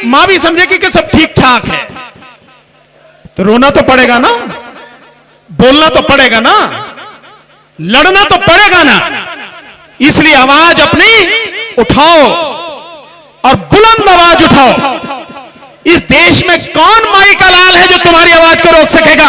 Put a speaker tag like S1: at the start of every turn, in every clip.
S1: मां भी समझेगी कि सब ठीक ठाक है, तो रोना तो पड़ेगा ना, बोलना तो पड़ेगा ना, लड़ना तो पड़ेगा ना। इसलिए आवाज अपनी उठाओ और बुलंद आवाज उठाओ। इस देश में कौन माई का लाल है जो तुम्हारी आवाज को रोक सकेगा?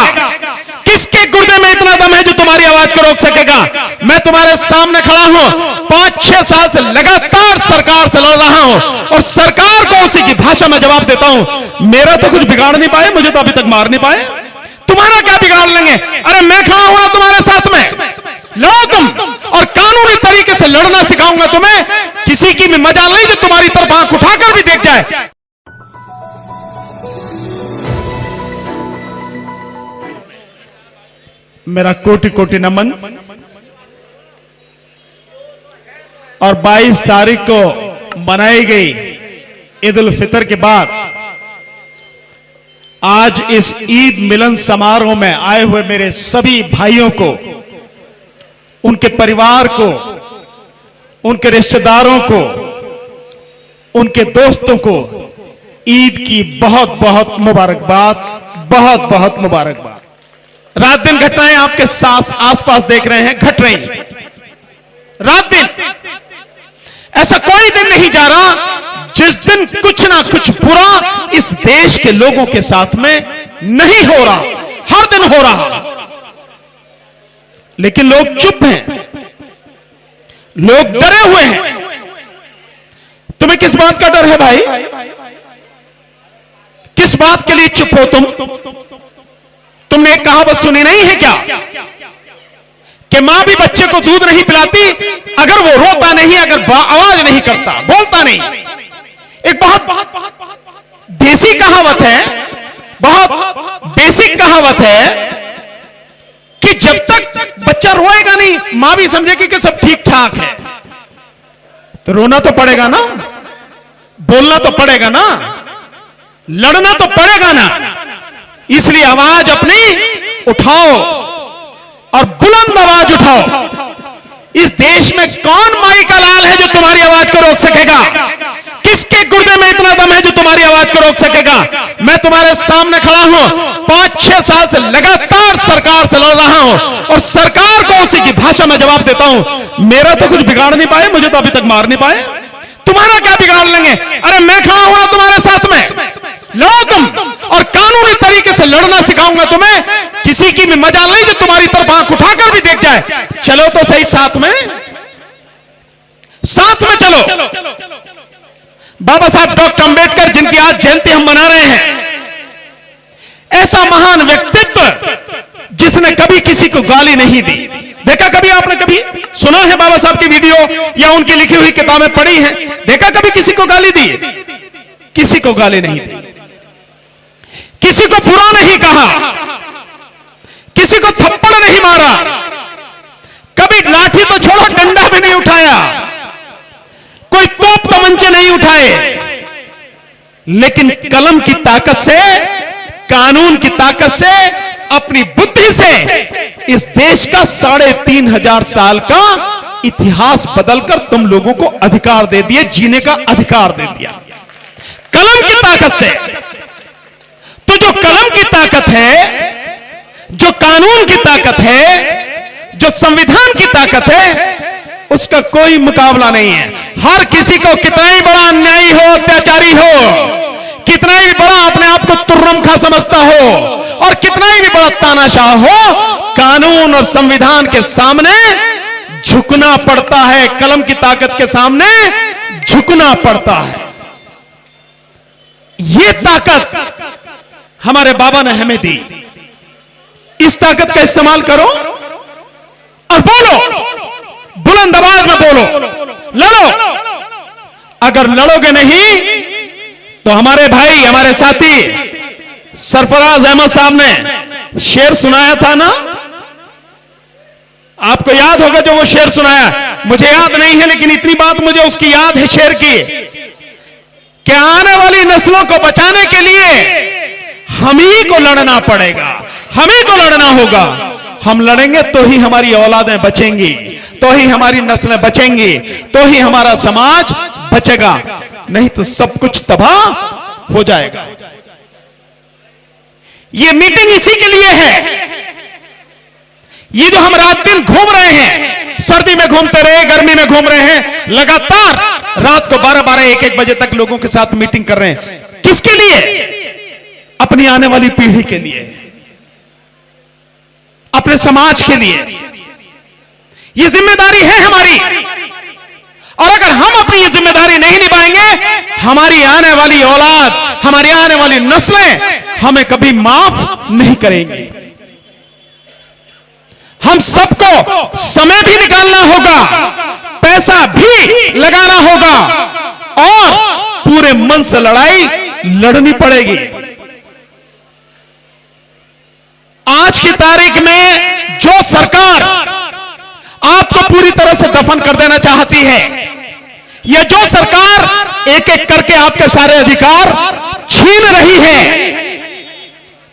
S1: किसके गुर्दे में इतना दम है जो तुम्हारी आवाज को रोक सकेगा? मैं तुम्हारे सामने खड़ा हूं, 5-6 साल से लगातार सरकार से लड़ रहा हूं और सरकार को उसी की भाषा में जवाब देता हूं। मेरा तो कुछ बिगाड़ नहीं पाए, मुझे तो अभी तक मार नहीं पाए, तुम्हारा क्या बिगाड़ लेंगे? अरे मैं खड़ा हुआ तुम्हारे साथ में, लड़ो तुम, और कानूनी तरीके से लड़ना सिखाऊंगा तुम्हें। किसी की भी मजाल नहीं जो तुम्हारी तरफ आंख उठाकर भी देख जाए। मेरा कोटि कोटि नमन। और 22 तारीख को मनाई गई ईद उल फितर के बाद आज इस ईद मिलन समारोह में आए हुए मेरे सभी भाइयों को, उनके परिवार को, उनके रिश्तेदारों को, उनके दोस्तों को ईद की बहुत बहुत मुबारकबाद, बहुत बहुत मुबारकबाद। रात दिन घटनाएं आपके साथ आसपास देख रहे हैं, घट रही हैं रात दिन। ऐसा कोई दिन नहीं जा रहा जिस दिन कुछ ना कुछ बुरा इस देश के लोगों के साथ में नहीं हो रहा, हर दिन हो रहा। लेकिन लोग चुप हैं, लोग डरे हुए हैं। तुम्हें किस बात का डर है भाई? किस बात के लिए चुप हो तुम? तुमने एक कहावत सुनी नहीं है क्या कि मां भी बच्चे को दूध नहीं पिलाती अगर वो रोता नहीं, अगर आवाज नहीं करता, बोलता नहीं। एक बहुत देसी कहावत है, बहुत बेसिक कहावत है कि जब तक बच्चा रोएगा नहीं, मां भी समझेगी कि सब ठीक ठाक है, तो रोना तो पड़ेगा ना, बोलना तो पड़ेगा ना, लड़ना तो पड़ेगा ना। इसलिए आवाज अपनी उठाओ और बुलंद आवाज उठाओ। इस देश में कौन माई का लाल है जो तुम्हारी आवाज को रोक सकेगा? किसके गुर्दे में इतना दम है जो तुम्हारी आवाज को रोक सकेगा? मैं तुम्हारे सामने खड़ा हूं, 5-6 साल से लगातार सरकार से लड़ रहा हूं और सरकार को उसी की भाषा में जवाब देता हूं। मेरा तो कुछ बिगाड़ नहीं पाए, मुझे तो अभी तक मार नहीं पाए, तुम्हारा क्या बिगाड़ लेंगे? अरे मैं खड़ा हुआ तुम्हारे साथ में, लड़ो तुम, और कानूनी तरीके से लड़ना सिखाऊंगा तुम्हें। किसी की भी मजाल नहीं जो तुम्हारी तरफ आंख उठाकर भी देख जाए। चलो तो सही, साथ में चलो। बाबा साहब डॉक्टर अंबेडकर, जिनकी आज जयंती हम मना रहे हैं, ऐसा महान व्यक्तित्व जिसने कभी किसी को गाली नहीं दी। देखा कभी आपने, कभी सुना है बाबा साहब की वीडियो या उनकी लिखी हुई किताबें पढ़ी हैं? देखा कभी किसी को गाली दी? किसी को गाली नहीं दी, किसी को बुरा नहीं कहा, किसी को थप्पड़ नहीं मारा, कभी लाठी तो छोड़ो डंडा भी नहीं उठाया, कोई तोप तमंचे नहीं उठाए, लेकिन कलम की ताकत से, कानून की ताकत से, अपनी बुद्धि से इस देश का 3,500 साल का इतिहास बदलकर तुम लोगों को अधिकार दे दिए, जीने का अधिकार दे दिया कलम की ताकत से। तो जो कलम की ताकत है, जो कानून की ताकत है, जो संविधान की ताकत है, उसका कोई मुकाबला नहीं है। हर किसी को कितना ही बड़ा अन्यायी हो, अत्याचारी हो, कितना ही बड़ा अपने आप को तुर्रम खा समझता हो और कितना ही बड़ा तानाशाह हो, कानून और संविधान के सामने झुकना पड़ता है। कलम की ताकत के सामने झुकना पड़ता है। ये ताकत हमारे बाबा ने हमें दी। इस ताकत का इस्तेमाल करो और बोलो, बुलंद आवाज में बोलो, लड़ो। अगर लड़ोगे नहीं तो हमारे भाई, हमारे साथी सरफराज अहमद साहब ने शेर सुनाया था ना, आपको याद होगा जो वो शेर सुनाया, मुझे याद नहीं है लेकिन इतनी बात मुझे उसकी याद है शेर की, कि आने वाली नस्लों को बचाने के लिए हम ही को लड़ना पड़ेगा, हम ही को लड़ना होगा। हम लड़ेंगे तो ही हमारी औलादें बचेंगी, तो ही हमारी नस्लें बचेंगी, तो ही हमारा समाज बचेगा, नहीं तो सब कुछ तबाह हो जाएगा। ये मीटिंग इसी के लिए है। ये जो हम रात दिन घूम रहे हैं, सर्दी में घूमते रहे, गर्मी में घूम रहे हैं, लगातार रात को 12-12, 1-1 बजे तक लोगों के साथ मीटिंग कर रहे हैं, किसके लिए? अपनी आने वाली पीढ़ी के लिए, अपने समाज के लिए। ये जिम्मेदारी है हमारी, और अगर हम अपनी ये जिम्मेदारी नहीं निभाएंगे, हमारी आने वाली औलाद, हमारी आने वाली नस्लें हमें कभी माफ नहीं करेंगी। हम सबको समय भी निकालना होगा, पैसा भी लगाना होगा, और पूरे मन से लड़ाई लड़नी पड़ेगी। आज की तारीख में जो सरकार आपको पूरी तरह से दफन कर देना चाहती है, या जो सरकार एक एक करके आपके सारे अधिकार छीन रही है,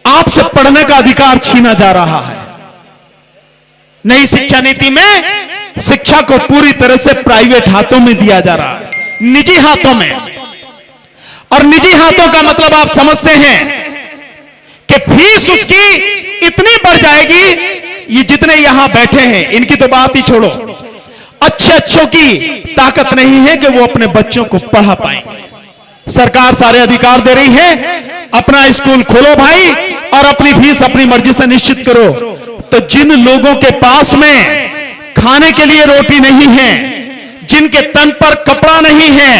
S1: आपसे पढ़ने का अधिकार छीना जा रहा है। नई शिक्षा नीति में शिक्षा को पूरी तरह से प्राइवेट हाथों में दिया जा रहा है, निजी हाथों में। और निजी हाथों का मतलब आप समझते हैं कि फीस उसकी इतनी बढ़ जाएगी, ये जितने यहां बैठे हैं इनकी तो बात ही छोड़ो, अच्छों की ताकत नहीं है कि वो अपने बच्चों को पढ़ा पाएंगे। सरकार सारे अधिकार दे रही है, अपना स्कूल खोलो भाई, और अपनी फीस अपनी मर्जी से निश्चित करो। तो जिन लोगों के पास में खाने के लिए रोटी नहीं है, जिनके तन पर कपड़ा नहीं है,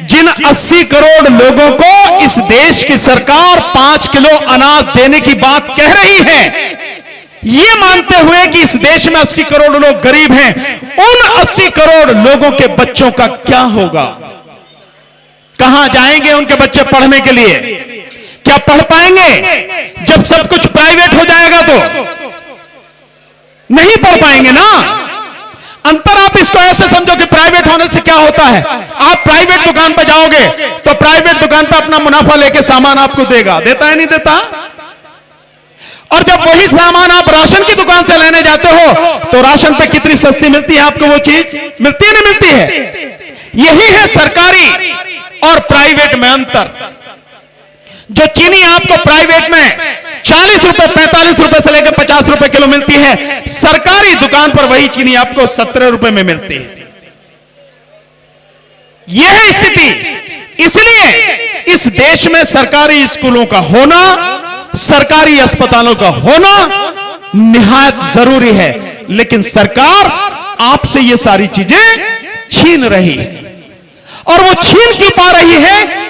S1: जिन 80 करोड़ लोगों को इस देश की सरकार 5 किलो अनाज देने की बात कह रही है, ये मानते हुए कि इस देश में 80 करोड़ लोग गरीब हैं, उन 80 करोड़ लोगों के बच्चों का क्या होगा? कहां जाएंगे उनके बच्चे पढ़ने के लिए? क्या पढ़ पाएंगे? जब सब कुछ प्राइवेट हो जाएगा तो नहीं पढ़ पाएंगे ना। अंतर आप इसको ऐसे समझो कि प्राइवेट होने से क्या होता है, आप प्राइवेट दुकान पर जाओगे तो प्राइवेट दुकान पर अपना मुनाफा लेके सामान आपको देगा, देता है नहीं देता? और जब वही सामान आप राशन की दुकान से लेने जाते हो तो राशन पे कितनी सस्ती मिलती है आपको वो चीज? मिलती है नहीं मिलती है? यही है सरकारी और प्राइवेट में अंतर। जो चीनी आपको प्राइवेट में 40 रुपए 45 रुपए से लेकर 50 रुपए किलो मिलती है, सरकारी दुकान पर वही चीनी आपको 17 रुपए में मिलती है। यह है स्थिति। इसलिए इस देश में सरकारी स्कूलों का होना, सरकारी अस्पतालों का होना निहायत जरूरी है, लेकिन सरकार आपसे ये सारी चीजें छीन रही है। और वो छीन क्यों पा रही है?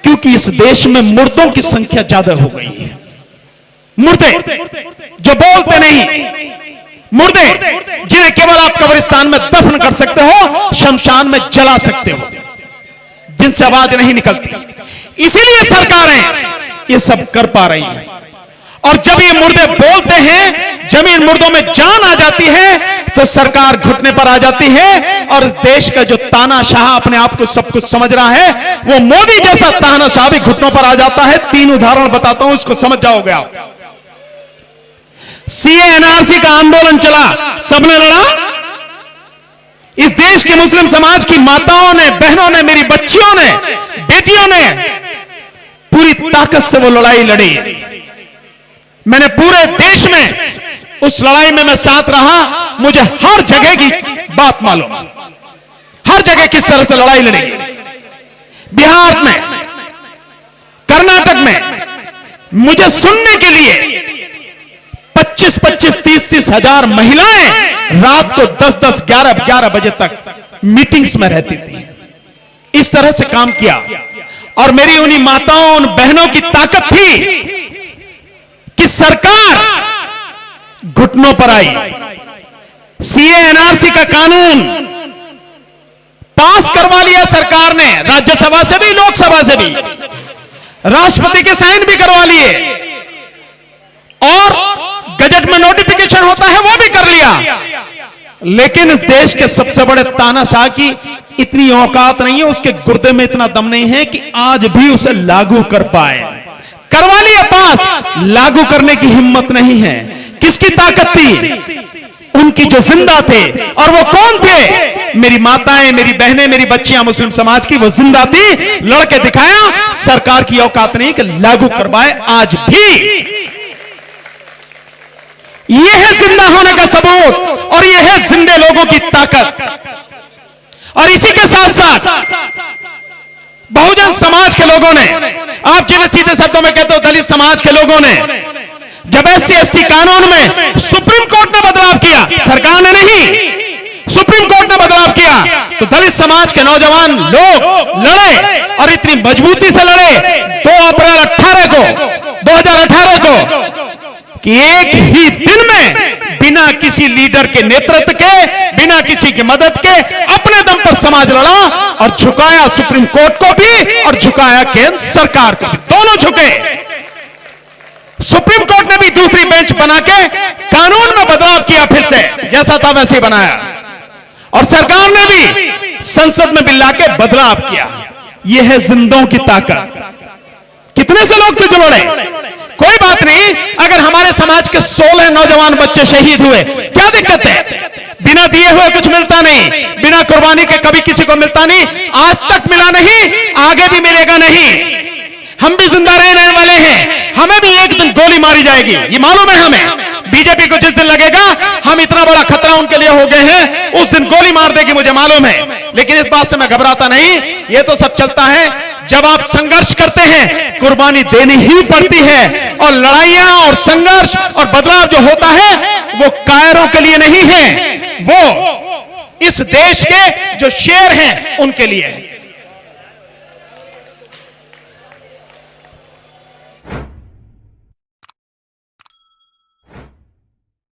S1: क्योंकि इस देश में मुर्दों की संख्या ज्यादा हो गई है। मुर्दे जो बोलते नहीं, मुर्दे जिन्हें केवल आप कब्रिस्तान में दफन कर सकते हो, शमशान में जला सकते हो, जिनसे आवाज नहीं निकलती। इसीलिए सरकारें ये सब कर पा रही हैं। और जब ये मुर्दे बोलते हैं, जमीन मुर्दों में जान आ जाती है, तो सरकार घुटने पर आ जाती है। और इस देश का जो तानाशाह अपने आप को सब कुछ समझ रहा है, वो मोदी जैसा तानाशाह भी घुटनों पर आ जाता है। 3 उदाहरण बताता हूं, इसको समझ जाओगे आप। सीए एनआरसी का आंदोलन चला, सबने लड़ा। इस देश के मुस्लिम समाज की माताओं ने, बहनों ने, मेरी बच्चियों ने, बेटियों ने पूरी ताकत से वो लड़ाई लड़ी। मैंने पूरे देश में उस लड़ाई में मैं साथ रहा। मुझे हर जगह की बात मालूम, हर जगह किस तरह से लड़ाई लड़ी। बिहार में, कर्नाटक में मुझे सुनने के लिए 25-25, 30-30 हजार महिलाएं रात को 10-10, 11-11 बजे तक मीटिंग्स में रहती थी। इस तरह से काम किया। और मेरी उन्हीं माताओं, उन बहनों की ताकत थी कि सरकार घुटनों पर आई। सीए एनआरसी का कानून पास करवा लिया सरकार ने, राज्यसभा से भी, लोकसभा से भी, राष्ट्रपति के साइन भी करवा लिए, और गजट में नोटिफिकेशन होता है वो भी कर लिया। लेकिन इस देश के सबसे बड़े तानाशाह की इतनी औकात नहीं है, उसके गुर्दे में इतना दम नहीं है कि आज भी उसे लागू कर पाए। करवा लिया पास, लागू करने की हिम्मत नहीं है। किसकी ताकत थी? उनकी जो जिंदा थे, और वो कौन थे? मेरी माताएं, मेरी बहनें, मेरी बच्चियां मुस्लिम समाज की, वो जिंदा थी, लड़के दिखाया। सरकार की औकात नहीं कि लागू करवाए आज भी। यह है जिंदा होने का सबूत और यह है जिंदे लोगों की ताकत। और इसी के साथ साथ बहुजन समाज के लोगों ने, आप जिन्हें सीधे शब्दों में कहते हो दलित समाज के लोगों ने, जब SC/ST कानून में सुप्रीम कोर्ट ने बदलाव किया, सरकार ने नहीं, सुप्रीम कोर्ट ने बदलाव किया, तो दलित समाज के नौजवान लोग लड़े और इतनी मजबूती से लड़े 2 अप्रैल 2018 को कि एक ही दिन में बिना किसी लीडर के नेतृत्व के, बिना किसी की मदद के, अपने दम पर समाज लड़ा और झुकाया सुप्रीम कोर्ट को भी और झुकाया केंद्र सरकार को भी, दोनों झुके। सुप्रीम कोर्ट ने भी दूसरी बेंच बना के कानून में बदलाव किया, फिर से जैसा था वैसे ही बनाया, और सरकार ने भी संसद में बिल लाके बदलाव किया। यह है जिंदों की ताकत। कितने से लोग थे जो लड़े? कोई बात नहीं, अगर हमारे समाज के 16 नौजवान बच्चे शहीद हुए, क्या दिक्कत है? बिना दिए हुए कुछ मिलता नहीं, बिना कुर्बानी के कभी किसी को मिलता नहीं, आज तक मिला नहीं, आगे भी मिलेगा नहीं। हम भी जिंदा रहने वाले हैं, हमें भी एक दिन गोली मारी जाएगी, ये मालूम है हमें। बीजेपी को जिस दिन लगेगा हम इतना बड़ा खतरा उनके लिए हो गए हैं, उस दिन गोली मार देगी, मुझे मालूम है। लेकिन इस बात से मैं घबराता नहीं, ये तो सब चलता है। जब आप संघर्ष करते हैं, कुर्बानी देनी ही पड़ती है, और लड़ाइयां और संघर्ष और बदलाव जो होता है वो कायरों के लिए नहीं है, वो इस देश के जो शेर हैं उनके लिए है।